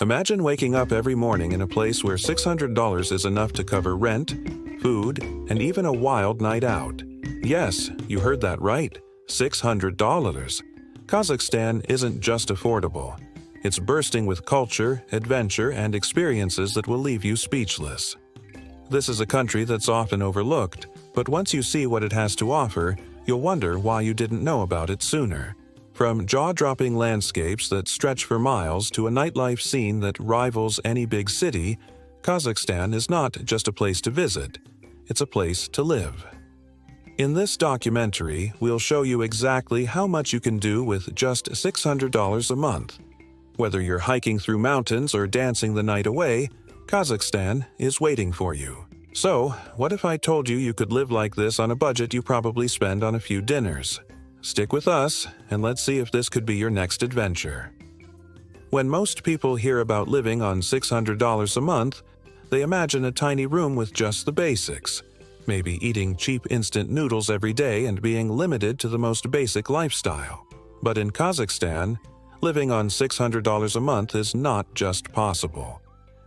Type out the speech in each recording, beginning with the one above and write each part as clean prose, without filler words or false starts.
Imagine waking up every morning in a place where $600 is enough to cover rent, food, and even a wild night out. Yes, you heard that right, $600. Kazakhstan isn't just affordable. It's bursting with culture, adventure, and experiences that will leave you speechless. This is a country that's often overlooked, but once you see what it has to offer, you'll wonder why you didn't know about it sooner. From jaw-dropping landscapes that stretch for miles to a nightlife scene that rivals any big city, Kazakhstan is not just a place to visit, it's a place to live. In this documentary, we'll show you exactly how much you can do with just $600 a month. Whether you're hiking through mountains or dancing the night away, Kazakhstan is waiting for you. So, what if I told you you could live like this on a budget you probably spend on a few dinners? Stick with us, and let's see if this could be your next adventure. When most people hear about living on $600 a month, they imagine a tiny room with just the basics, maybe eating cheap instant noodles every day and being limited to the most basic lifestyle. But in Kazakhstan, living on $600 a month is not just possible.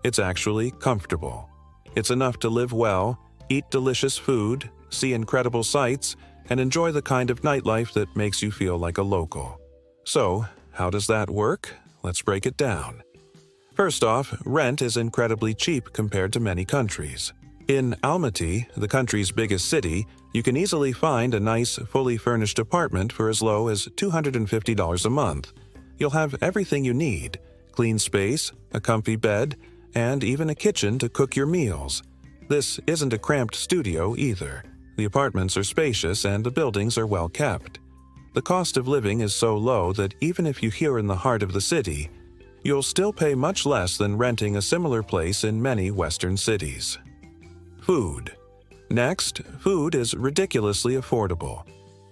It's actually comfortable. It's enough to live well, eat delicious food, see incredible sights, and enjoy the kind of nightlife that makes you feel like a local. So, how does that work? Let's break it down. First off, rent is incredibly cheap compared to many countries. In Almaty, the country's biggest city, you can easily find a nice, fully furnished apartment for as low as $250 a month. You'll have everything you need: clean space, a comfy bed, and even a kitchen to cook your meals. This isn't a cramped studio either. The apartments are spacious and the buildings are well kept. The cost of living is so low that even if you're here in the heart of the city, you'll still pay much less than renting a similar place in many Western cities. Food. Next, food is ridiculously affordable.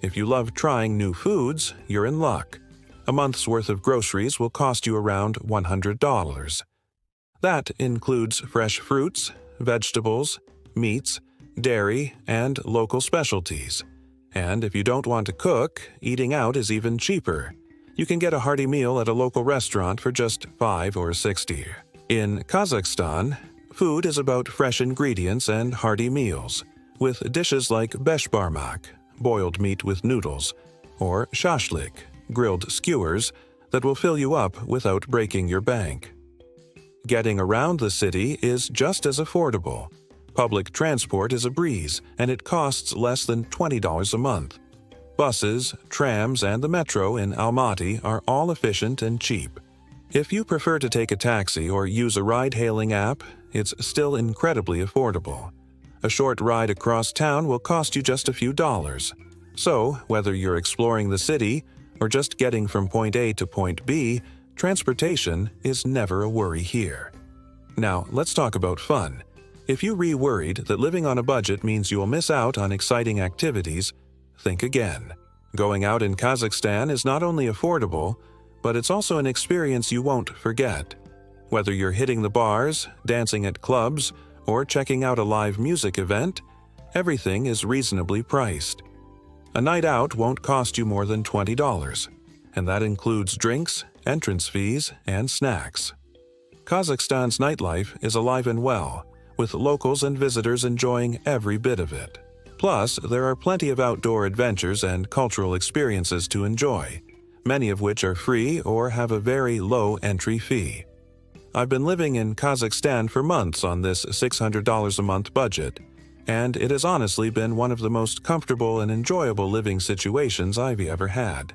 If you love trying new foods, you're in luck. A month's worth of groceries will cost you around $100. That includes fresh fruits, vegetables, meats, dairy, and local specialties. And if you don't want to cook, eating out is even cheaper. You can get a hearty meal at a local restaurant for just $5 or $60. In Kazakhstan, food is about fresh ingredients and hearty meals, with dishes like Beshbarmak, boiled meat with noodles, or shashlik, grilled skewers, that will fill you up without breaking your bank. Getting around the city is just as affordable. Public transport is a breeze, and it costs less than $20 a month. Buses, trams, and the metro in Almaty are all efficient and cheap. If you prefer to take a taxi or use a ride-hailing app, it's still incredibly affordable. A short ride across town will cost you just a few dollars. So, whether you're exploring the city or just getting from point A to point B, transportation is never a worry here. Now, let's talk about fun. If you worried that living on a budget means you'll miss out on exciting activities, think again. Going out in Kazakhstan is not only affordable, but it's also an experience you won't forget. Whether you're hitting the bars, dancing at clubs, or checking out a live music event, everything is reasonably priced. A night out won't cost you more than $20, and that includes drinks, entrance fees, and snacks. Kazakhstan's nightlife is alive and well, with locals and visitors enjoying every bit of it. Plus, there are plenty of outdoor adventures and cultural experiences to enjoy, many of which are free or have a very low entry fee. I've been living in Kazakhstan for months on this $600 a month budget, and it has honestly been one of the most comfortable and enjoyable living situations I've ever had.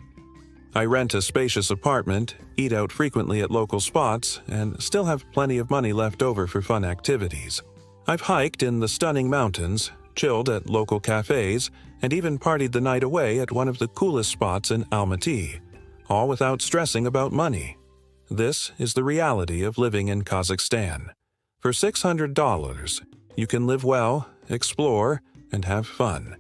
I rent a spacious apartment, eat out frequently at local spots, and still have plenty of money left over for fun activities. I've hiked in the stunning mountains, chilled at local cafes, and even partied the night away at one of the coolest spots in Almaty, all without stressing about money. This is the reality of living in Kazakhstan. For $600, you can live well, explore, and have fun.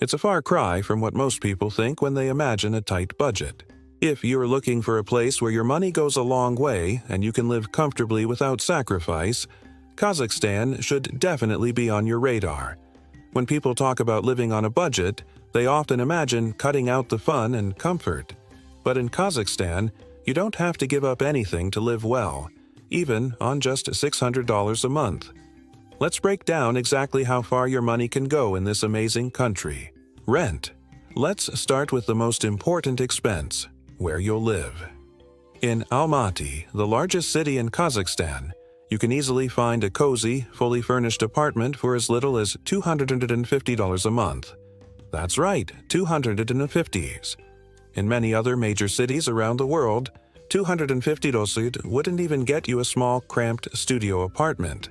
It's a far cry from what most people think when they imagine a tight budget. If you're looking for a place where your money goes a long way and you can live comfortably without sacrifice, Kazakhstan should definitely be on your radar. When people talk about living on a budget, they often imagine cutting out the fun and comfort. But in Kazakhstan, you don't have to give up anything to live well. even on just $600 a month. Let's break down exactly how far your money can go in this amazing country. Rent. Let's start with the most important expense, where you'll live. In Almaty, the largest city in Kazakhstan, you can easily find a cozy, fully furnished apartment for as little as $250 a month. That's right, $250s. In many other major cities around the world, $250 wouldn't even get you a small, cramped studio apartment.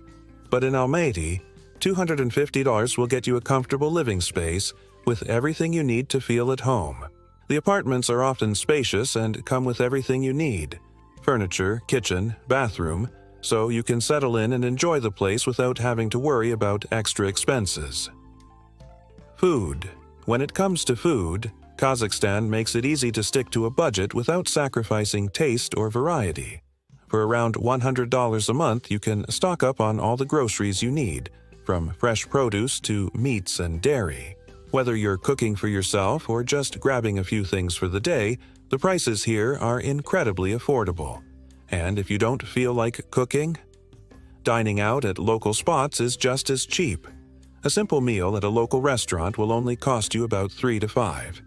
But in Almaty, $250 will get you a comfortable living space with everything you need to feel at home. The apartments are often spacious and come with everything you need: furniture, kitchen, bathroom, so you can settle in and enjoy the place without having to worry about extra expenses. Food. When it comes to food, Kazakhstan makes it easy to stick to a budget without sacrificing taste or variety. For around $100 a month, you can stock up on all the groceries you need, from fresh produce to meats and dairy. Whether you're cooking for yourself or just grabbing a few things for the day, the prices here are incredibly affordable. And if you don't feel like cooking, dining out at local spots is just as cheap. A simple meal at a local restaurant will only cost you about $3 to $5.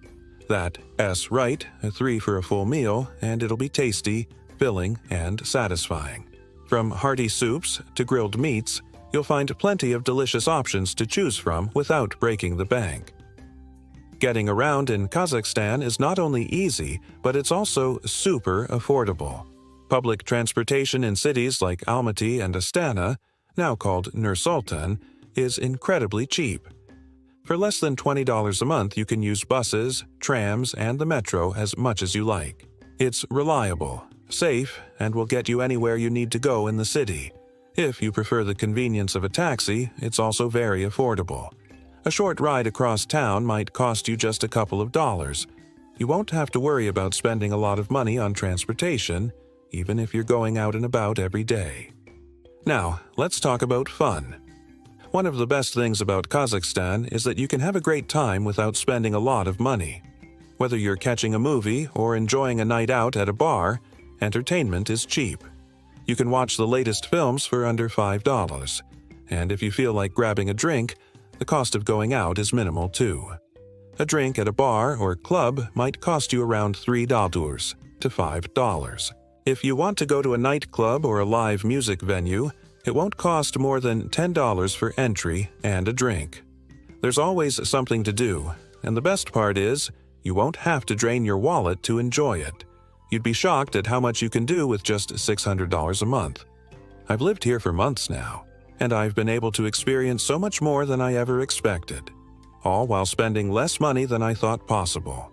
That's right, $3 for a full meal, and it'll be tasty, filling, and satisfying. From hearty soups to grilled meats, you'll find plenty of delicious options to choose from without breaking the bank. Getting around in Kazakhstan is not only easy, but it's also super affordable. Public transportation in cities like Almaty and Astana, now called Nur-Sultan, is incredibly cheap. For less than $20 a month, you can use buses, trams, and the metro as much as you like. It's reliable, safe, and will get you anywhere you need to go in the city. If you prefer the convenience of a taxi, it's also very affordable. A short ride across town might cost you just a couple of dollars. You won't have to worry about spending a lot of money on transportation, even if you're going out and about every day. Now, let's talk about fun. One of the best things about Kazakhstan is that you can have a great time without spending a lot of money. Whether you're catching a movie or enjoying a night out at a bar, entertainment is cheap. You can watch the latest films for under $5. And if you feel like grabbing a drink, the cost of going out is minimal too. A drink at a bar or club might cost you around $3 to $5. If you want to go to a nightclub or a live music venue, it won't cost more than $10 for entry and a drink. There's always something to do, and the best part is, you won't have to drain your wallet to enjoy it. You'd be shocked at how much you can do with just $600 a month. I've lived here for months now, and I've been able to experience so much more than I ever expected, all while spending less money than I thought possible.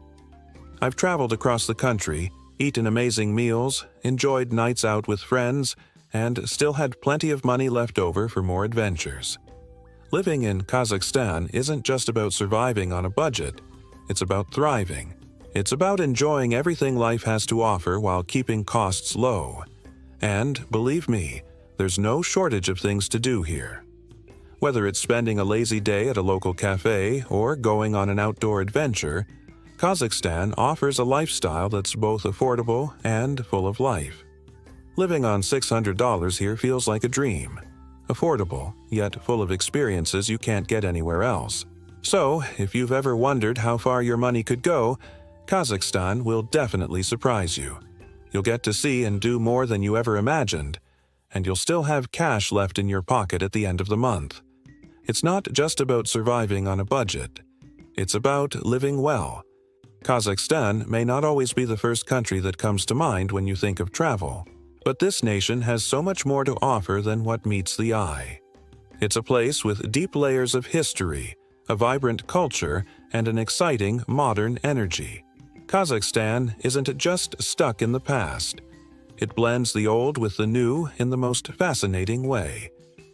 I've traveled across the country, eaten amazing meals, enjoyed nights out with friends, and still had plenty of money left over for more adventures. Living in Kazakhstan isn't just about surviving on a budget, it's about thriving. It's about enjoying everything life has to offer while keeping costs low. And, believe me, there's no shortage of things to do here. Whether it's spending a lazy day at a local cafe or going on an outdoor adventure, Kazakhstan offers a lifestyle that's both affordable and full of life. Living on $600 here feels like a dream. Affordable, yet full of experiences you can't get anywhere else. So, if you've ever wondered how far your money could go, Kazakhstan will definitely surprise you. You'll get to see and do more than you ever imagined, and you'll still have cash left in your pocket at the end of the month. It's not just about surviving on a budget. It's about living well. Kazakhstan may not always be the first country that comes to mind when you think of travel, but this nation has so much more to offer than what meets the eye. It's a place with deep layers of history, a vibrant culture, and an exciting modern energy. Kazakhstan isn't just stuck in the past. It blends the old with the new in the most fascinating way.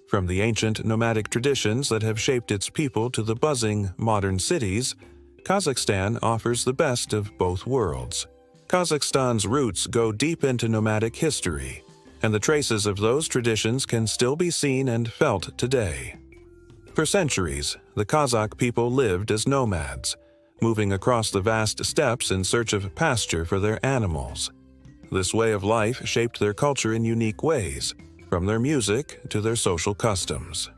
From the ancient nomadic traditions that have shaped its people to the buzzing modern cities, Kazakhstan offers the best of both worlds. Kazakhstan's roots go deep into nomadic history, and the traces of those traditions can still be seen and felt today. For centuries, the Kazakh people lived as nomads, moving across the vast steppes in search of pasture for their animals. This way of life shaped their culture in unique ways, from their music to their social customs.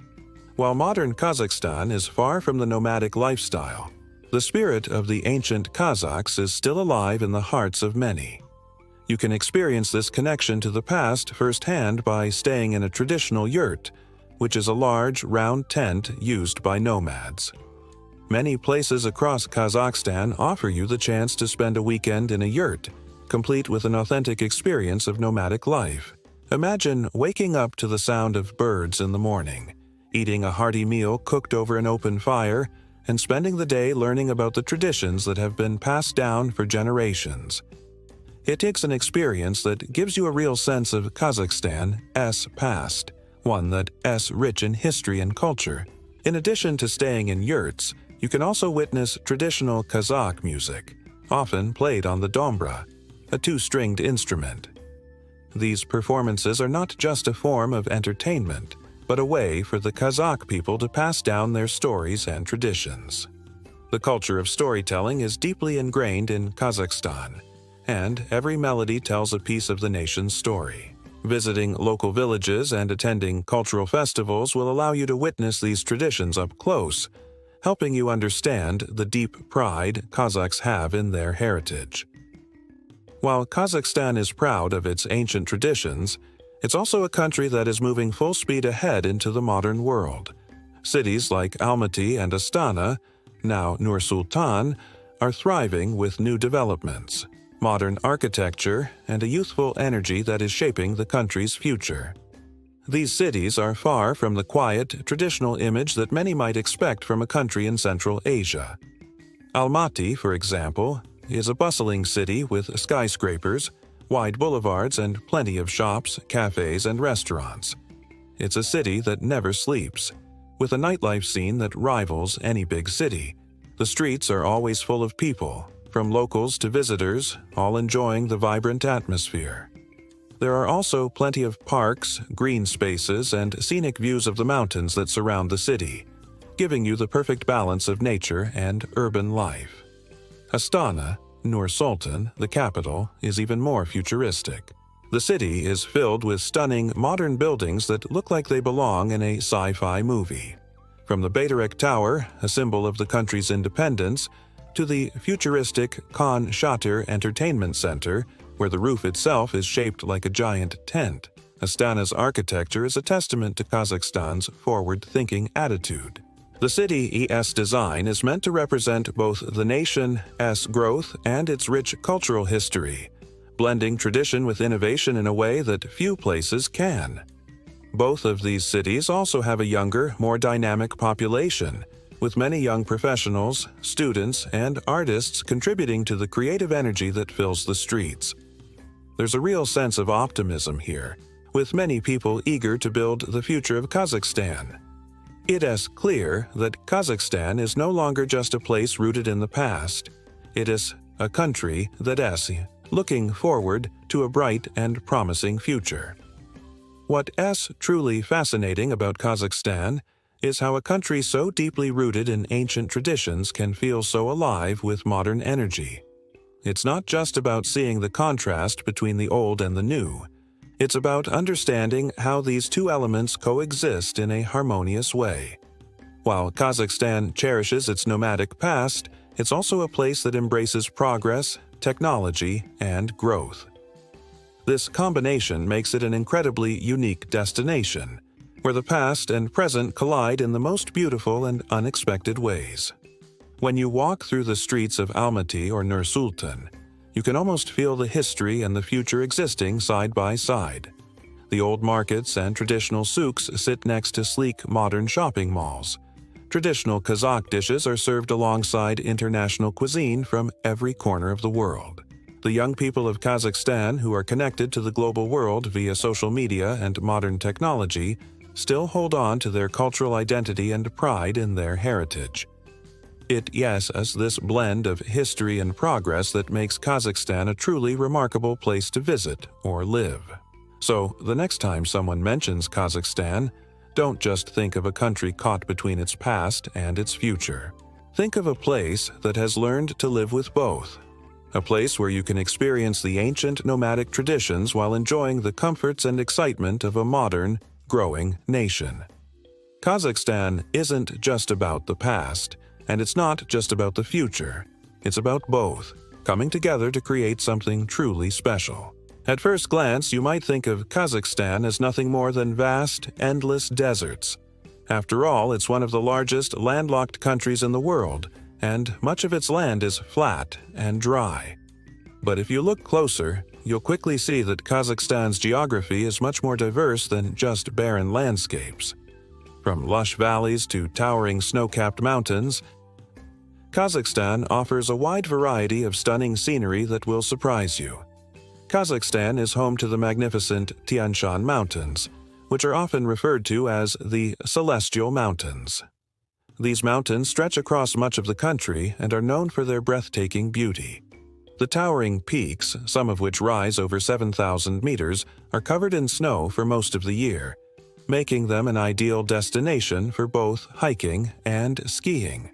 While modern Kazakhstan is far from the nomadic lifestyle, the spirit of the ancient Kazakhs is still alive in the hearts of many. You can experience this connection to the past firsthand by staying in a traditional yurt, which is a large, round tent used by nomads. Many places across Kazakhstan offer you the chance to spend a weekend in a yurt, complete with an authentic experience of nomadic life. Imagine waking up to the sound of birds in the morning, eating a hearty meal cooked over an open fire, and spending the day learning about the traditions that have been passed down for generations. It takes an experience that gives you a real sense of Kazakhstan's past, one that's rich in history and culture. In addition to staying in yurts, you can also witness traditional Kazakh music, often played on the dombra, a two-stringed instrument. These performances are not just a form of entertainment, but a way for the Kazakh people to pass down their stories and traditions. The culture of storytelling is deeply ingrained in Kazakhstan, and every melody tells a piece of the nation's story. Visiting local villages and attending cultural festivals will allow you to witness these traditions up close, helping you understand the deep pride Kazakhs have in their heritage. While Kazakhstan is proud of its ancient traditions, it's also a country that is moving full speed ahead into the modern world. Cities like Almaty and Astana, now Nur-Sultan, are thriving with new developments, modern architecture, and a youthful energy that is shaping the country's future. These cities are far from the quiet, traditional image that many might expect from a country in Central Asia. Almaty, for example, is a bustling city with skyscrapers, wide boulevards, and plenty of shops, cafes, and restaurants. It's a city that never sleeps, with a nightlife scene that rivals any big city. The streets are always full of people, from locals to visitors, all enjoying the vibrant atmosphere. There are also plenty of parks, green spaces, and scenic views of the mountains that surround the city, giving you the perfect balance of nature and urban life. Astana, Nur-Sultan, the capital, is even more futuristic. The city is filled with stunning, modern buildings that look like they belong in a sci-fi movie. From the Bayrak Tower, a symbol of the country's independence, to the futuristic Khan Shatir Entertainment Center, where the roof itself is shaped like a giant tent. Astana's architecture is a testament to Kazakhstan's forward-thinking attitude. The city's design is meant to represent both the nation's growth and its rich cultural history, blending tradition with innovation in a way that few places can. Both of these cities also have a younger, more dynamic population, with many young professionals, students, and artists contributing to the creative energy that fills the streets. There's a real sense of optimism here, with many people eager to build the future of Kazakhstan. It is clear that Kazakhstan is no longer just a place rooted in the past. It is a country that is looking forward to a bright and promising future. What is truly fascinating about Kazakhstan is how a country so deeply rooted in ancient traditions can feel so alive with modern energy. It's not just about seeing the contrast between the old and the new. It's about understanding how these two elements coexist in a harmonious way. While Kazakhstan cherishes its nomadic past, it's also a place that embraces progress, technology, and growth. This combination makes it an incredibly unique destination, where the past and present collide in the most beautiful and unexpected ways. When you walk through the streets of Almaty or Nur-Sultan, you can almost feel the history and the future existing side by side. The old markets and traditional souks sit next to sleek, modern shopping malls. Traditional Kazakh dishes are served alongside international cuisine from every corner of the world. The young people of Kazakhstan, who are connected to the global world via social media and modern technology, still hold on to their cultural identity and pride in their heritage. It is this blend of history and progress that makes Kazakhstan a truly remarkable place to visit or live. So, the next time someone mentions Kazakhstan, don't just think of a country caught between its past and its future. Think of a place that has learned to live with both. a place where you can experience the ancient nomadic traditions while enjoying the comforts and excitement of a modern, growing nation. Kazakhstan isn't just about the past, and it's not just about the future. It's about both, coming together to create something truly special. At first glance, you might think of Kazakhstan as nothing more than vast, endless deserts. After all, it's one of the largest landlocked countries in the world, and much of its land is flat and dry. But if you look closer, you'll quickly see that Kazakhstan's geography is much more diverse than just barren landscapes. From lush valleys to towering snow-capped mountains, Kazakhstan offers a wide variety of stunning scenery that will surprise you. Kazakhstan is home to the magnificent Tian Shan Mountains, which are often referred to as the Celestial Mountains. These mountains stretch across much of the country and are known for their breathtaking beauty. The towering peaks, some of which rise over 7,000 meters, are covered in snow for most of the year, making them an ideal destination for both hiking and skiing.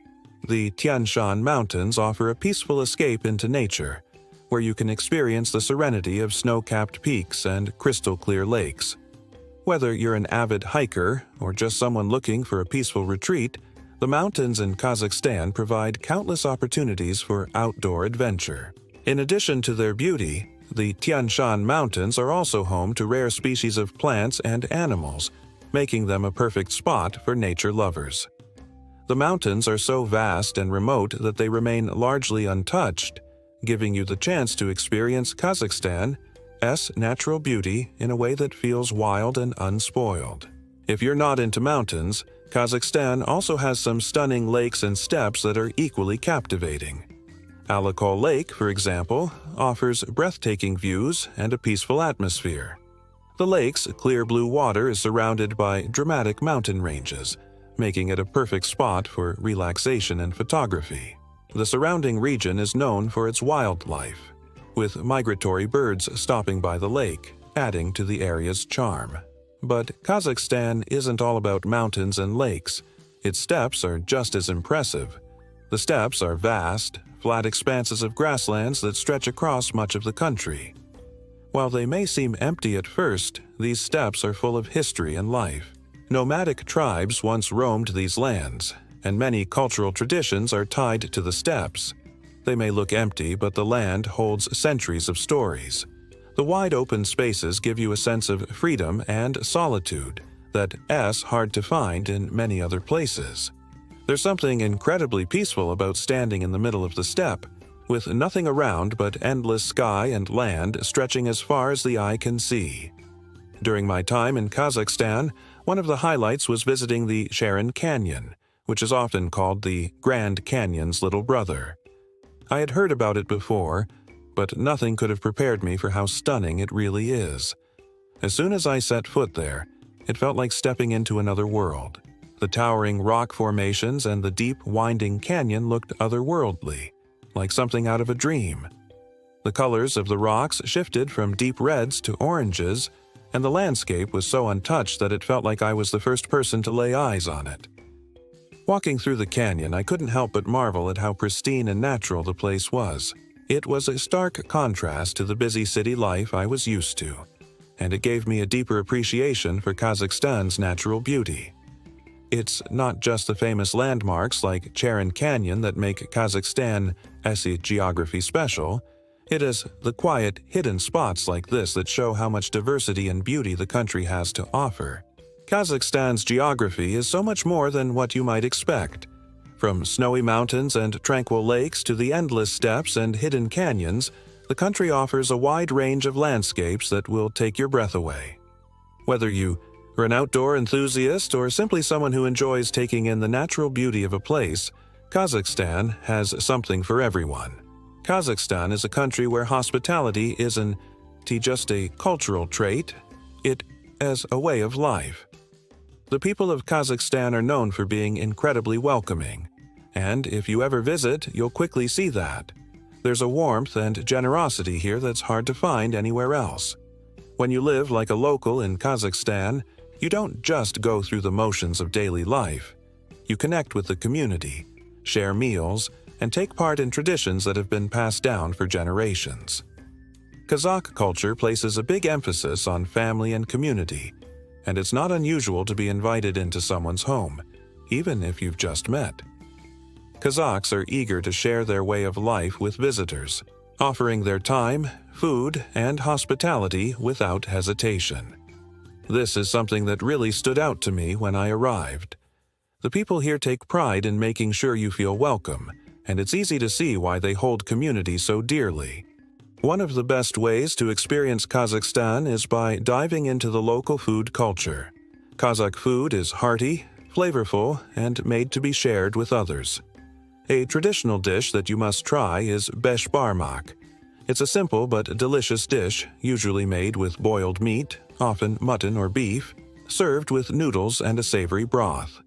The Tian Shan Mountains offer a peaceful escape into nature, where you can experience the serenity of snow-capped peaks and crystal-clear lakes. Whether you're an avid hiker or just someone looking for a peaceful retreat, the mountains in Kazakhstan provide countless opportunities for outdoor adventure. In addition to their beauty, the Tian Shan Mountains are also home to rare species of plants and animals, making them a perfect spot for nature lovers. The mountains are so vast and remote that they remain largely untouched, giving you the chance to experience Kazakhstan's natural beauty in a way that feels wild and unspoiled. If you're not into mountains, Kazakhstan also has some stunning lakes and steppes that are equally captivating. Almaty Lake, for example, offers breathtaking views and a peaceful atmosphere. The lake's clear blue water is surrounded by dramatic mountain ranges, making it a perfect spot for relaxation and photography. The surrounding region is known for its wildlife, with migratory birds stopping by the lake, adding to the area's charm. But Kazakhstan isn't all about mountains and lakes. Its steppes are just as impressive. The steppes are vast, flat expanses of grasslands that stretch across much of the country. While they may seem empty at first, these steppes are full of history and life. Nomadic tribes once roamed these lands, and many cultural traditions are tied to the steppes. They may look empty, but the land holds centuries of stories. The wide open spaces give you a sense of freedom and solitude that's hard to find in many other places. There's something incredibly peaceful about standing in the middle of the steppe, with nothing around but endless sky and land stretching as far as the eye can see. During my time in Kazakhstan, one of the highlights was visiting the Sharon Canyon, which is often called the Grand Canyon's little brother. I had heard about it before, but nothing could have prepared me for how stunning it really is. As soon as I set foot there, it felt like stepping into another world. The towering rock formations and the deep, winding canyon looked otherworldly, like something out of a dream. The colors of the rocks shifted from deep reds to oranges, and the landscape was so untouched that it felt like I was the first person to lay eyes on it. Walking through the canyon, I couldn't help but marvel at how pristine and natural the place was. It was a stark contrast to the busy city life I was used to, and it gave me a deeper appreciation for Kazakhstan's natural beauty. It's not just the famous landmarks like Sharon Canyon that make Kazakhstan's geography special. It is the quiet, hidden spots like this that show how much diversity and beauty the country has to offer. Kazakhstan's geography is so much more than what you might expect. From snowy mountains and tranquil lakes to the endless steppes and hidden canyons, the country offers a wide range of landscapes that will take your breath away. Whether you are an outdoor enthusiast or simply someone who enjoys taking in the natural beauty of a place, Kazakhstan has something for everyone. Kazakhstan is a country where hospitality isn't just a cultural trait, it is a way of life. The people of Kazakhstan are known for being incredibly welcoming, and if you ever visit, you'll quickly see that. There's a warmth and generosity here that's hard to find anywhere else. When you live like a local in Kazakhstan, you don't just go through the motions of daily life. You connect with the community, share meals, and take part in traditions that have been passed down for generations. Kazakh culture places a big emphasis on family and community, and it's not unusual to be invited into someone's home, even if you've just met. Kazakhs are eager to share their way of life with visitors, offering their time, food, and hospitality without hesitation. This is something that really stood out to me when I arrived. The people here take pride in making sure you feel welcome, and it's easy to see why they hold community so dearly. One of the best ways to experience Kazakhstan is by diving into the local food culture. Kazakh food is hearty, flavorful, and made to be shared with others. A traditional dish that you must try is Beshbarmak. It's a simple but delicious dish, usually made with boiled meat, often mutton or beef, served with noodles and a savory broth.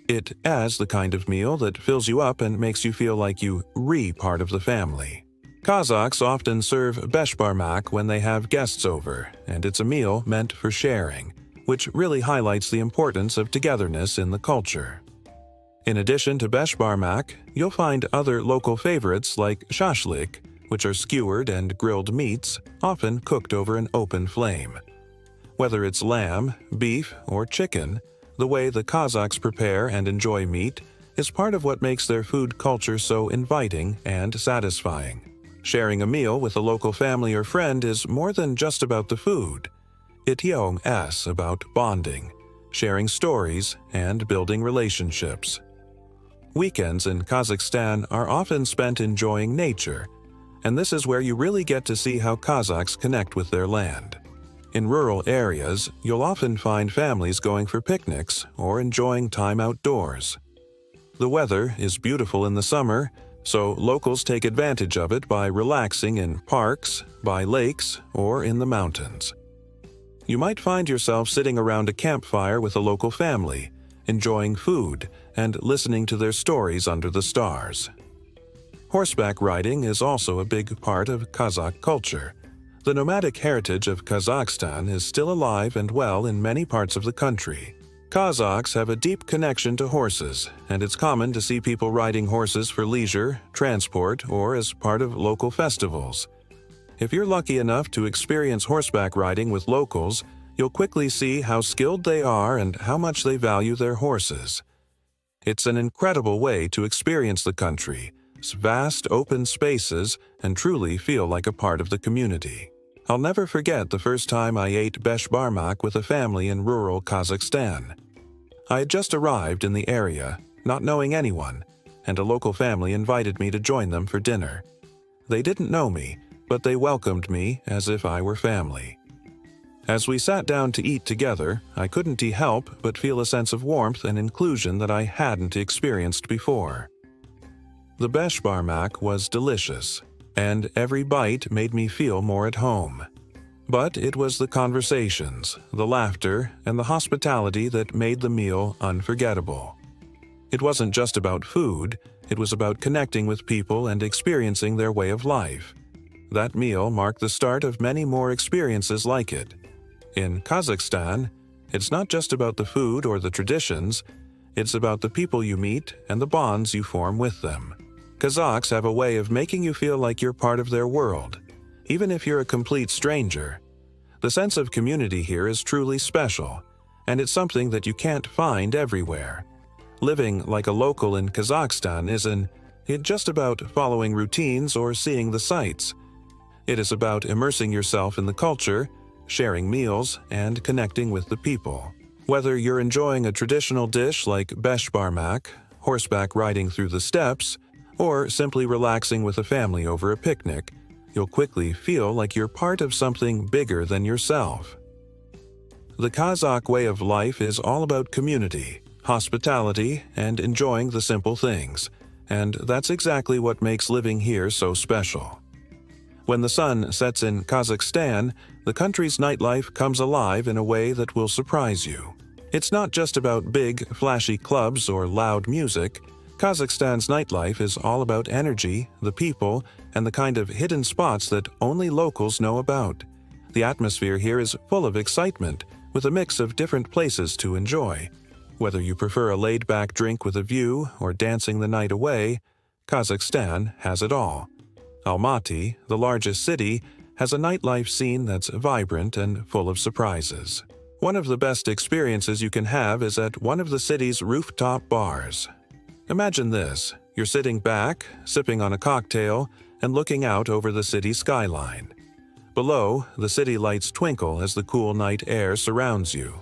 It is the kind of meal that fills you up and makes you feel like you re-part of the family. Kazakhs often serve Beshbarmak when they have guests over, and it's a meal meant for sharing, which really highlights the importance of togetherness in the culture. In addition to Beshbarmak, you'll find other local favorites like shashlik, which are skewered and grilled meats, often cooked over an open flame. Whether it's lamb, beef, or chicken, the way the Kazakhs prepare and enjoy meat is part of what makes their food culture so inviting and satisfying. Sharing a meal with a local family or friend is more than just about the food. It's about bonding, sharing stories, and building relationships. Weekends in Kazakhstan are often spent enjoying nature, and this is where you really get to see how Kazakhs connect with their land. In rural areas, you'll often find families going for picnics or enjoying time outdoors. The weather is beautiful in the summer, so locals take advantage of it by relaxing in parks, by lakes, or in the mountains. You might find yourself sitting around a campfire with a local family, enjoying food, and listening to their stories under the stars. Horseback riding is also a big part of Kazakh culture. The nomadic heritage of Kazakhstan is still alive and well in many parts of the country. Kazakhs have a deep connection to horses, and it's common to see people riding horses for leisure, transport, or as part of local festivals. If you're lucky enough to experience horseback riding with locals, you'll quickly see how skilled they are and how much they value their horses. It's an incredible way to experience the country, its vast open spaces, and truly feel like a part of the community. I'll never forget the first time I ate Beshbarmak with a family in rural Kazakhstan. I had just arrived in the area, not knowing anyone, and a local family invited me to join them for dinner. They didn't know me, but they welcomed me as if I were family. As we sat down to eat together, I couldn't help but feel a sense of warmth and inclusion that I hadn't experienced before. The Beshbarmak was delicious, and every bite made me feel more at home. But it was the conversations, the laughter, and the hospitality that made the meal unforgettable. It wasn't just about food, it was about connecting with people and experiencing their way of life. That meal marked the start of many more experiences like it. In Kazakhstan, it's not just about the food or the traditions, it's about the people you meet and the bonds you form with them. Kazakhs have a way of making you feel like you're part of their world, even if you're a complete stranger. The sense of community here is truly special, and it's something that you can't find everywhere. Living like a local in Kazakhstan isn't just about following routines or seeing the sights. It is about immersing yourself in the culture, sharing meals, and connecting with the people. Whether you're enjoying a traditional dish like Beshbarmak, horseback riding through the steppes, or simply relaxing with a family over a picnic, you'll quickly feel like you're part of something bigger than yourself. The Kazakh way of life is all about community, hospitality, and enjoying the simple things, and that's exactly what makes living here so special. When the sun sets in Kazakhstan, the country's nightlife comes alive in a way that will surprise you. It's not just about big, flashy clubs or loud music. Kazakhstan's nightlife is all about energy, the people, and the kind of hidden spots that only locals know about. The atmosphere here is full of excitement, with a mix of different places to enjoy. Whether you prefer a laid-back drink with a view or dancing the night away, Kazakhstan has it all. Almaty, the largest city, has a nightlife scene that's vibrant and full of surprises. One of the best experiences you can have is at one of the city's rooftop bars. Imagine this: you're sitting back, sipping on a cocktail, and looking out over the city skyline. Below, the city lights twinkle as the cool night air surrounds you.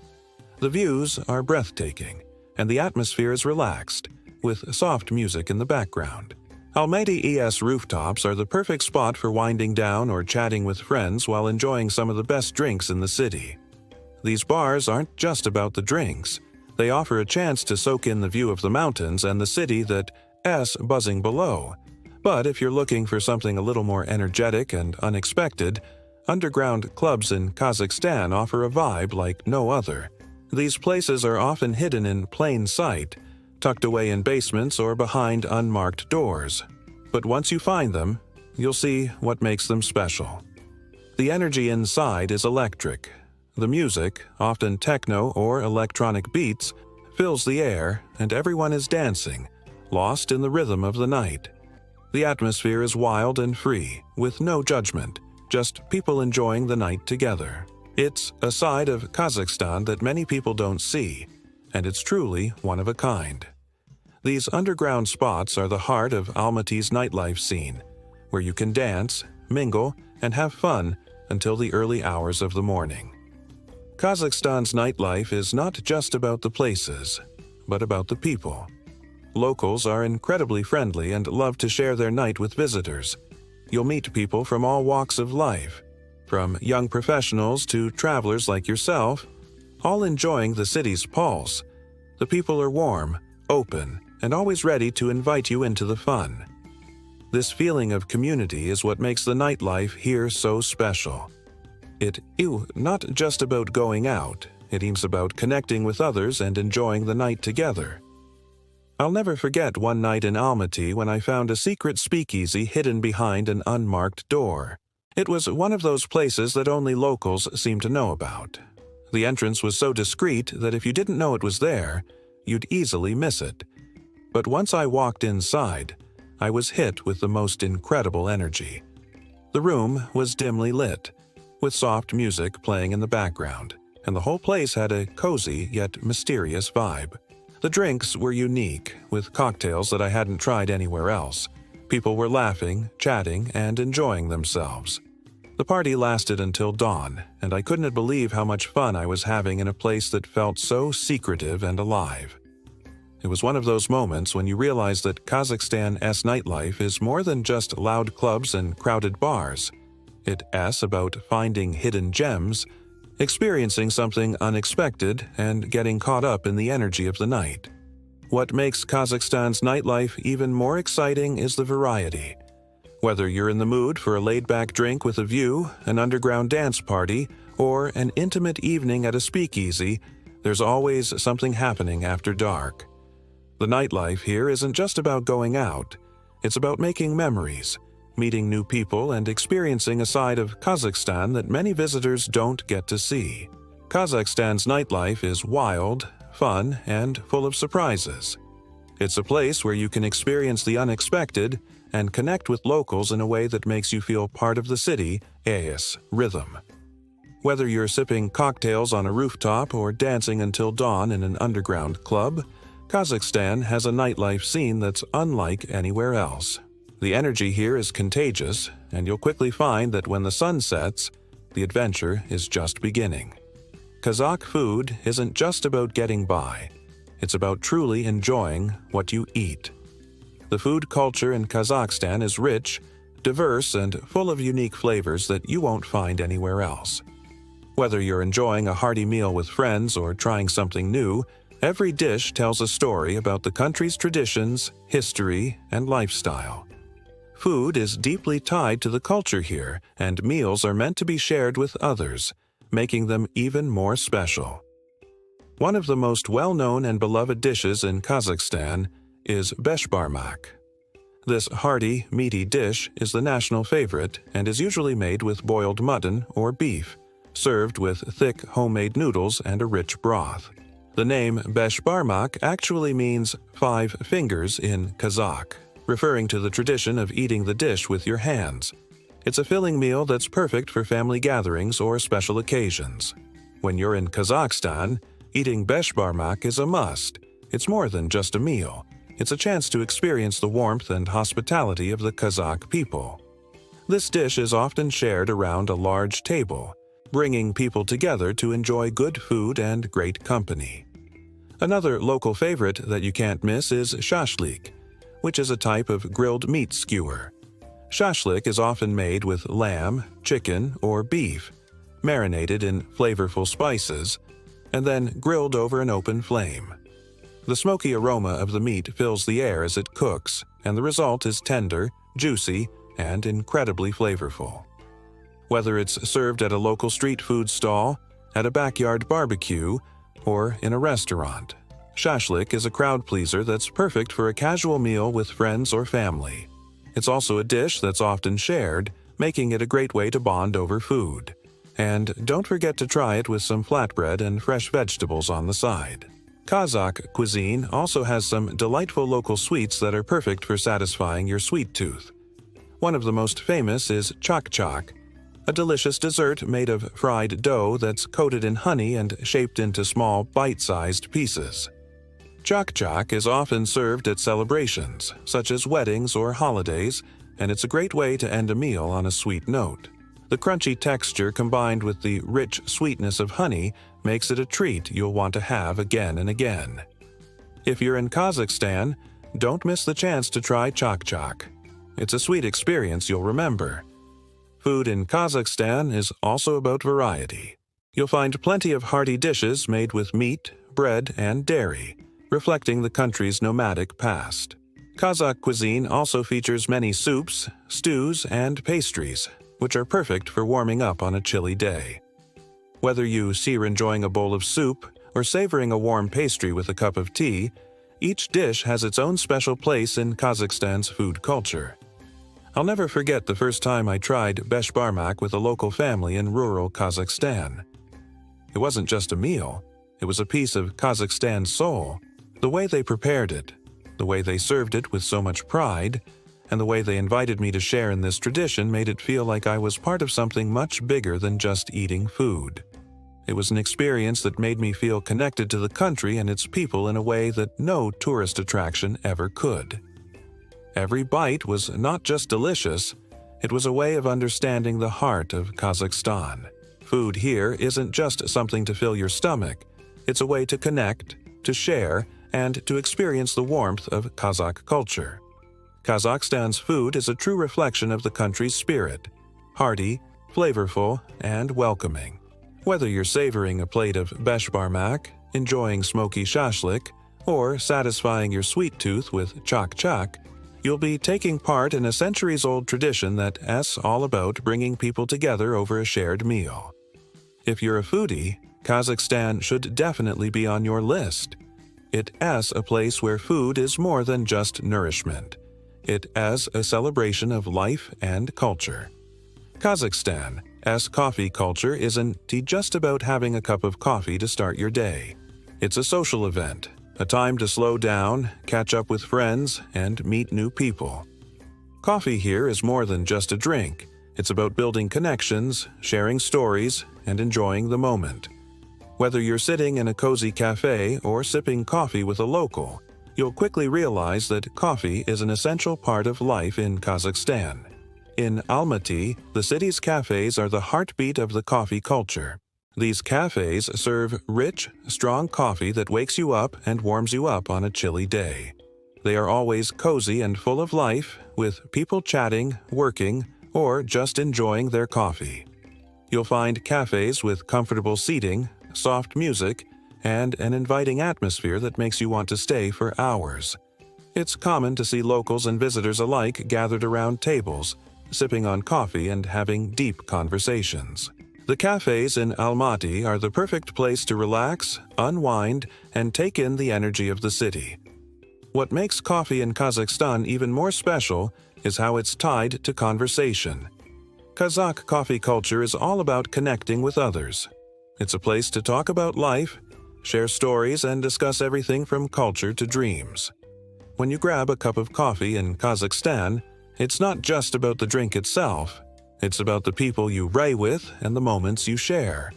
The views are breathtaking, and the atmosphere is relaxed, with soft music in the background. Almaty's rooftops are the perfect spot for winding down or chatting with friends while enjoying some of the best drinks in the city. These bars aren't just about the drinks. They offer a chance to soak in the view of the mountains and the city that's buzzing below. But if you're looking for something a little more energetic and unexpected, underground clubs in Kazakhstan offer a vibe like no other. These places are often hidden in plain sight, tucked away in basements or behind unmarked doors. But once you find them, you'll see what makes them special. The energy inside is electric. The music, often techno or electronic beats, fills the air, and everyone is dancing, lost in the rhythm of the night. The atmosphere is wild and free, with no judgment, just people enjoying the night together. It's a side of Kazakhstan that many people don't see, and it's truly one of a kind. These underground spots are the heart of Almaty's nightlife scene, where you can dance, mingle, and have fun until the early hours of the morning. Kazakhstan's nightlife is not just about the places, but about the people. Locals are incredibly friendly and love to share their night with visitors. You'll meet people from all walks of life, from young professionals to travelers like yourself, all enjoying the city's pulse. The people are warm, open, and always ready to invite you into the fun. This feeling of community is what makes the nightlife here so special. It's not just about going out, it's about connecting with others and enjoying the night together. I'll never forget one night in Almaty when I found a secret speakeasy hidden behind an unmarked door. It was one of those places that only locals seem to know about. The entrance was so discreet that if you didn't know it was there, you'd easily miss it. But once I walked inside, I was hit with the most incredible energy. The room was dimly lit, with soft music playing in the background, and the whole place had a cozy yet mysterious vibe. The drinks were unique, with cocktails that I hadn't tried anywhere else. People were laughing, chatting, and enjoying themselves. The party lasted until dawn, and I couldn't believe how much fun I was having in a place that felt so secretive and alive. It was one of those moments when you realize that Kazakhstan's nightlife is more than just loud clubs and crowded bars. It's about finding hidden gems, experiencing something unexpected, and getting caught up in the energy of the night. What makes Kazakhstan's nightlife even more exciting is the variety. Whether you're in the mood for a laid-back drink with a view, an underground dance party, or an intimate evening at a speakeasy, there's always something happening after dark. The nightlife here isn't just about going out. It's about making memories, meeting new people, and experiencing a side of Kazakhstan that many visitors don't get to see. Kazakhstan's nightlife is wild, fun, and full of surprises. It's a place where you can experience the unexpected and connect with locals in a way that makes you feel part of the city's rhythm. Whether you're sipping cocktails on a rooftop or dancing until dawn in an underground club, Kazakhstan has a nightlife scene that's unlike anywhere else. The energy here is contagious, and you'll quickly find that when the sun sets, the adventure is just beginning. Kazakh food isn't just about getting by. It's about truly enjoying what you eat. The food culture in Kazakhstan is rich, diverse, and full of unique flavors that you won't find anywhere else. Whether you're enjoying a hearty meal with friends or trying something new, every dish tells a story about the country's traditions, history, and lifestyle. Food is deeply tied to the culture here, and meals are meant to be shared with others, making them even more special. One of the most well-known and beloved dishes in Kazakhstan is Beshbarmak. This hearty, meaty dish is the national favorite and is usually made with boiled mutton or beef, served with thick homemade noodles and a rich broth. The name Beshbarmak actually means 5 fingers in Kazakh. referring to the tradition of eating the dish with your hands. It's a filling meal that's perfect for family gatherings or special occasions. When you're in Kazakhstan, eating Beshbarmak is a must. It's more than just a meal. It's a chance to experience the warmth and hospitality of the Kazakh people. This dish is often shared around a large table, bringing people together to enjoy good food and great company. Another local favorite that you can't miss is shashlik, which is a type of grilled meat skewer. Shashlik is often made with lamb, chicken, or beef, marinated in flavorful spices, and then grilled over an open flame. The smoky aroma of the meat fills the air as it cooks, and the result is tender, juicy, and incredibly flavorful. Whether it's served at a local street food stall, at a backyard barbecue, or in a restaurant, shashlik is a crowd pleaser that's perfect for a casual meal with friends or family. It's also a dish that's often shared, making it a great way to bond over food. And don't forget to try it with some flatbread and fresh vegetables on the side. Kazakh cuisine also has some delightful local sweets that are perfect for satisfying your sweet tooth. One of the most famous is chak-chak, a delicious dessert made of fried dough that's coated in honey and shaped into small, bite-sized pieces. Chak-chak is often served at celebrations, such as weddings or holidays, and it's a great way to end a meal on a sweet note. The crunchy texture combined with the rich sweetness of honey makes it a treat you'll want to have again and again. If you're in Kazakhstan, don't miss the chance to try chak-chak. It's a sweet experience you'll remember. Food in Kazakhstan is also about variety. You'll find plenty of hearty dishes made with meat, bread, and dairy, reflecting the country's nomadic past. Kazakh cuisine also features many soups, stews, and pastries, which are perfect for warming up on a chilly day. Whether you sear enjoying a bowl of soup or savoring a warm pastry with a cup of tea, each dish has its own special place in Kazakhstan's food culture. I'll never forget the first time I tried Beshbarmak with a local family in rural Kazakhstan. It wasn't just a meal, it was a piece of Kazakhstan's soul. The way they prepared it, the way they served it with so much pride, and the way they invited me to share in this tradition made it feel like I was part of something much bigger than just eating food. It was an experience that made me feel connected to the country and its people in a way that no tourist attraction ever could. Every bite was not just delicious, it was a way of understanding the heart of Kazakhstan. Food here isn't just something to fill your stomach, it's a way to connect, to share, and to experience the warmth of Kazakh culture. Kazakhstan's food is a true reflection of the country's spirit, hearty, flavorful, and welcoming. Whether you're savoring a plate of Beshbarmak, enjoying smoky shashlik, or satisfying your sweet tooth with chak-chak, you'll be taking part in a centuries-old tradition that's all about bringing people together over a shared meal. If you're a foodie, Kazakhstan should definitely be on your list. It's a place where food is more than just nourishment. It's a celebration of life and culture. Kazakhstan's coffee culture isn't just about having a cup of coffee to start your day. It's a social event, a time to slow down, catch up with friends, and meet new people. Coffee here is more than just a drink. It's about building connections, sharing stories, and enjoying the moment. Whether you're sitting in a cozy cafe or sipping coffee with a local, you'll quickly realize that coffee is an essential part of life in Kazakhstan. In Almaty, the city's cafes are the heartbeat of the coffee culture. These cafes serve rich, strong coffee that wakes you up and warms you up on a chilly day. They are always cozy and full of life, with people chatting, working, or just enjoying their coffee. You'll find cafes with comfortable seating, soft music, and an inviting atmosphere that makes you want to stay for hours. It's common to see locals and visitors alike gathered around tables, sipping on coffee and having deep conversations. The cafes in Almaty are the perfect place to relax, unwind, and take in the energy of the city. What makes coffee in Kazakhstan even more special is how it's tied to conversation. Kazakh coffee culture is all about connecting with others. It's a place to talk about life, share stories, and discuss everything from culture to dreams. When you grab a cup of coffee in Kazakhstan, it's not just about the drink itself. It's about the people you ray with and the moments you share.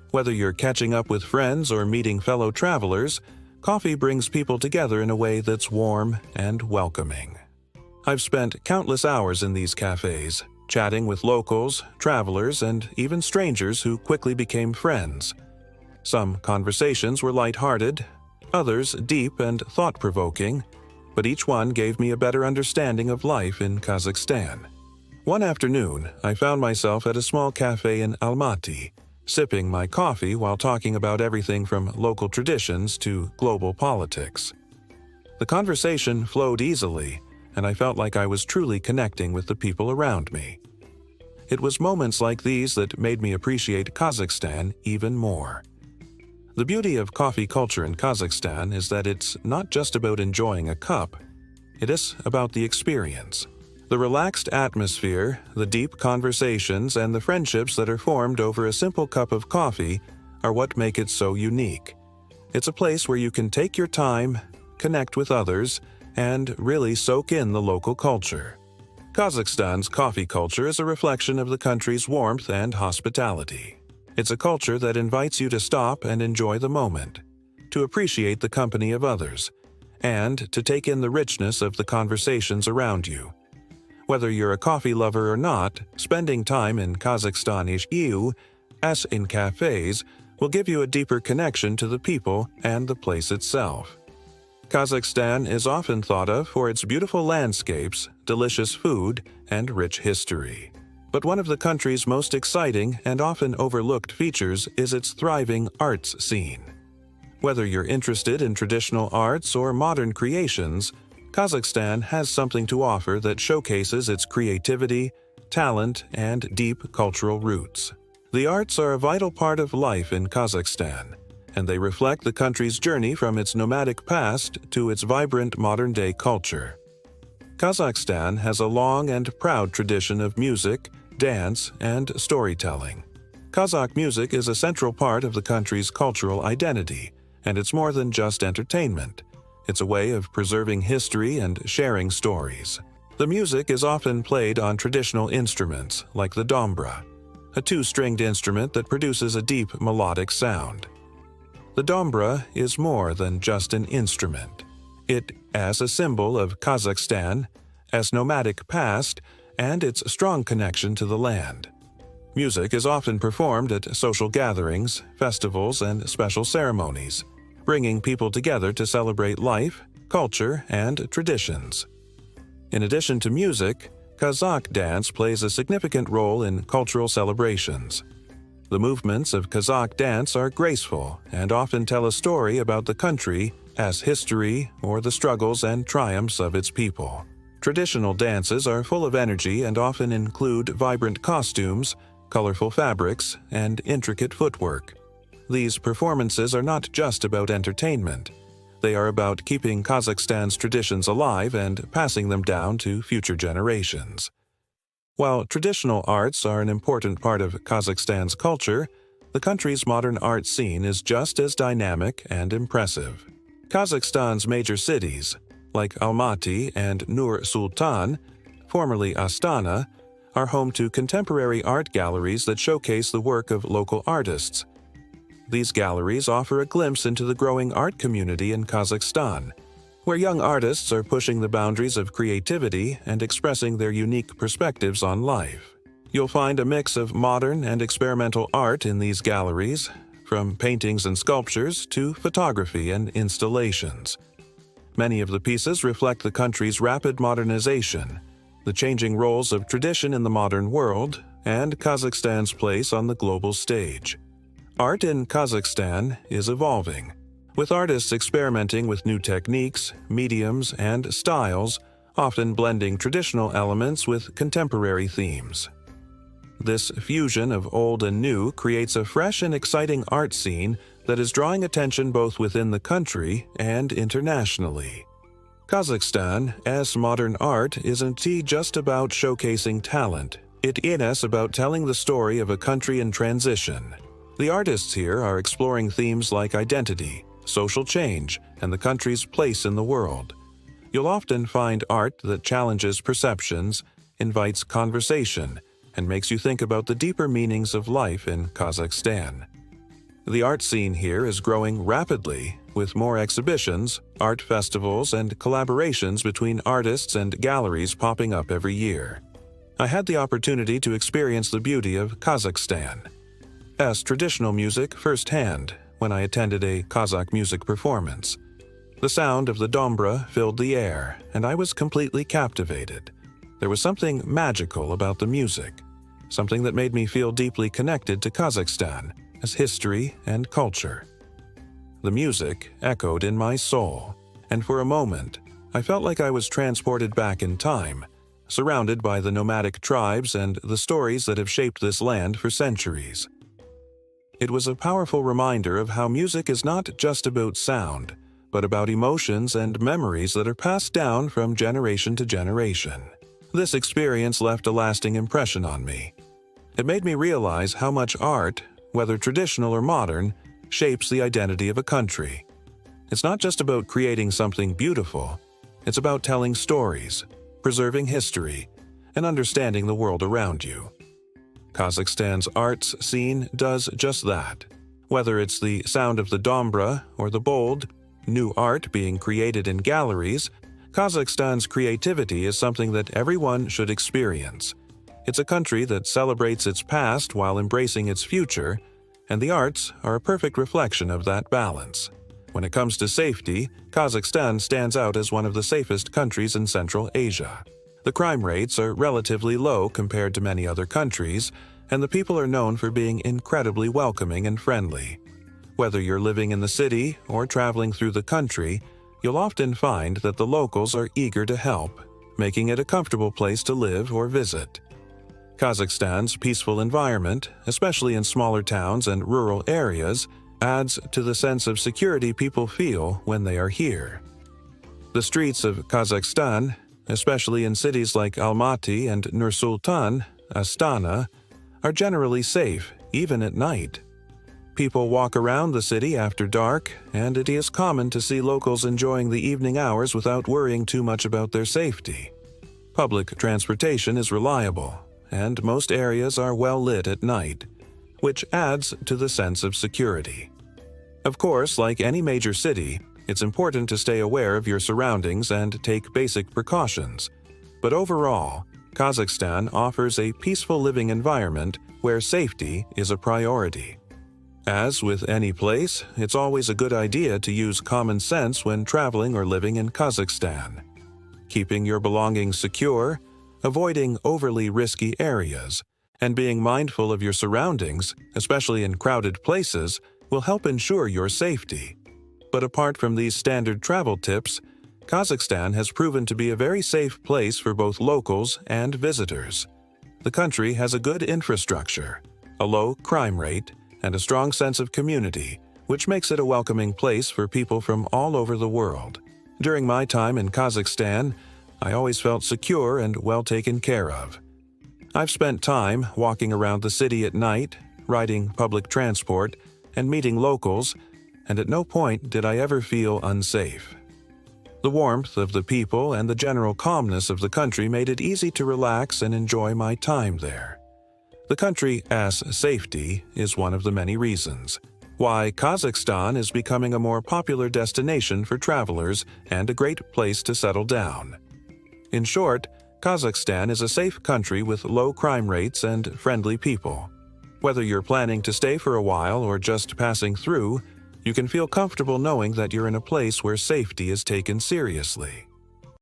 Whether you're catching up with friends or meeting fellow travelers, coffee brings people together in a way that's warm and welcoming. I've spent countless hours in these cafes, chatting with locals, travelers, and even strangers who quickly became friends. Some conversations were lighthearted, others deep and thought-provoking, but each one gave me a better understanding of life in Kazakhstan. One afternoon, I found myself at a small cafe in Almaty, sipping my coffee while talking about everything from local traditions to global politics. The conversation flowed easily, and I felt like I was truly connecting with the people around me. It was moments like these that made me appreciate Kazakhstan even more. The beauty of coffee culture in Kazakhstan is that it's not just about enjoying a cup, it is about the experience. The relaxed atmosphere, the deep conversations, and the friendships that are formed over a simple cup of coffee are what make it so unique. It's a place where you can take your time, connect with others, and really soak in the local culture. Kazakhstan's coffee culture is a reflection of the country's warmth and hospitality. It's a culture that invites you to stop and enjoy the moment, to appreciate the company of others, and to take in the richness of the conversations around you. Whether you're a coffee lover or not, spending time in Kazakhstanish as in cafes will give you a deeper connection to the people and the place itself. Kazakhstan is often thought of for its beautiful landscapes, delicious food, and rich history. But one of the country's most exciting and often overlooked features is its thriving arts scene. Whether you're interested in traditional arts or modern creations, Kazakhstan has something to offer that showcases its creativity, talent, and deep cultural roots. The arts are a vital part of life in Kazakhstan, and they reflect the country's journey from its nomadic past to its vibrant modern-day culture. Kazakhstan has a long and proud tradition of music, dance, and storytelling. Kazakh music is a central part of the country's cultural identity, and it's more than just entertainment. It's a way of preserving history and sharing stories. The music is often played on traditional instruments like the dombra, a two-stringed instrument that produces a deep melodic sound. The dombra is more than just an instrument. It as a symbol of Kazakhstan, as nomadic past, and its strong connection to the land. Music is often performed at social gatherings, festivals, and special ceremonies, bringing people together to celebrate life, culture, and traditions. In addition to music, Kazakh dance plays a significant role in cultural celebrations. The movements of Kazakh dance are graceful and often tell a story about the country as history or the struggles and triumphs of its people. Traditional dances are full of energy and often include vibrant costumes, colorful fabrics, and intricate footwork. These performances are not just about entertainment. They are about keeping Kazakhstan's traditions alive and passing them down to future generations. While traditional arts are an important part of Kazakhstan's culture, the country's modern art scene is just as dynamic and impressive. Kazakhstan's major cities, like Almaty and Nur-Sultan, formerly Astana, are home to contemporary art galleries that showcase the work of local artists. These galleries offer a glimpse into the growing art community in Kazakhstan, where young artists are pushing the boundaries of creativity and expressing their unique perspectives on life. You'll find a mix of modern and experimental art in these galleries, from paintings and sculptures to photography and installations. Many of the pieces reflect the country's rapid modernization, the changing roles of tradition in the modern world, and Kazakhstan's place on the global stage. Art in Kazakhstan is evolving, with artists experimenting with new techniques, mediums, and styles, often blending traditional elements with contemporary themes. This fusion of old and new creates a fresh and exciting art scene that is drawing attention both within the country and internationally. Kazakhstan, as modern art, isn't just about showcasing talent. It is about telling the story of a country in transition. The artists here are exploring themes like identity, social change, and the country's place in the world. You'll often find art that challenges perceptions, invites conversation, and makes you think about the deeper meanings of life in Kazakhstan. The art scene here is growing rapidly, with more exhibitions, art festivals, and collaborations between artists and galleries popping up every year. I had the opportunity to experience the beauty of Kazakhstan's traditional music firsthand when I attended a Kazakh music performance. The sound of the dombra filled the air, and I was completely captivated. There was something magical about the music, something that made me feel deeply connected to Kazakhstan as history and culture. The music echoed in my soul, and for a moment, I felt like I was transported back in time, surrounded by the nomadic tribes and the stories that have shaped this land for centuries. It was a powerful reminder of how music is not just about sound, but about emotions and memories that are passed down from generation to generation. This experience left a lasting impression on me. It made me realize how much art, whether traditional or modern, shapes the identity of a country. It's not just about creating something beautiful, it's about telling stories, preserving history, and understanding the world around you. Kazakhstan's arts scene does just that. Whether it's the sound of the dombra or the bold, new art being created in galleries, Kazakhstan's creativity is something that everyone should experience. It's a country that celebrates its past while embracing its future, and the arts are a perfect reflection of that balance. When it comes to safety, Kazakhstan stands out as one of the safest countries in Central Asia. The crime rates are relatively low compared to many other countries, and the people are known for being incredibly welcoming and friendly. Whether you're living in the city or traveling through the country, you'll often find that the locals are eager to help, making it a comfortable place to live or visit. Kazakhstan's peaceful environment, especially in smaller towns and rural areas, adds to the sense of security people feel when they are here. The streets of Kazakhstan, especially in cities like Almaty and Nur-Sultan, Astana, are generally safe, even at night. People walk around the city after dark, and it is common to see locals enjoying the evening hours without worrying too much about their safety. Public transportation is reliable, and most areas are well lit at night, which adds to the sense of security. Of course, like any major city, it's important to stay aware of your surroundings and take basic precautions. But overall, Kazakhstan offers a peaceful living environment where safety is a priority. As with any place, it's always a good idea to use common sense when traveling or living in Kazakhstan. Keeping your belongings secure, avoiding overly risky areas, and being mindful of your surroundings, especially in crowded places, will help ensure your safety. But apart from these standard travel tips, Kazakhstan has proven to be a very safe place for both locals and visitors. The country has a good infrastructure, a low crime rate, and a strong sense of community, which makes it a welcoming place for people from all over the world. During my time in Kazakhstan, I always felt secure and well taken care of. I've spent time walking around the city at night, riding public transport, and meeting locals, and at no point did I ever feel unsafe. The warmth of the people and the general calmness of the country made it easy to relax and enjoy my time there. The country's safety is one of the many reasons why Kazakhstan is becoming a more popular destination for travelers and a great place to settle down. In short, Kazakhstan is a safe country with low crime rates and friendly people. Whether you're planning to stay for a while or just passing through, you can feel comfortable knowing that you're in a place where safety is taken seriously.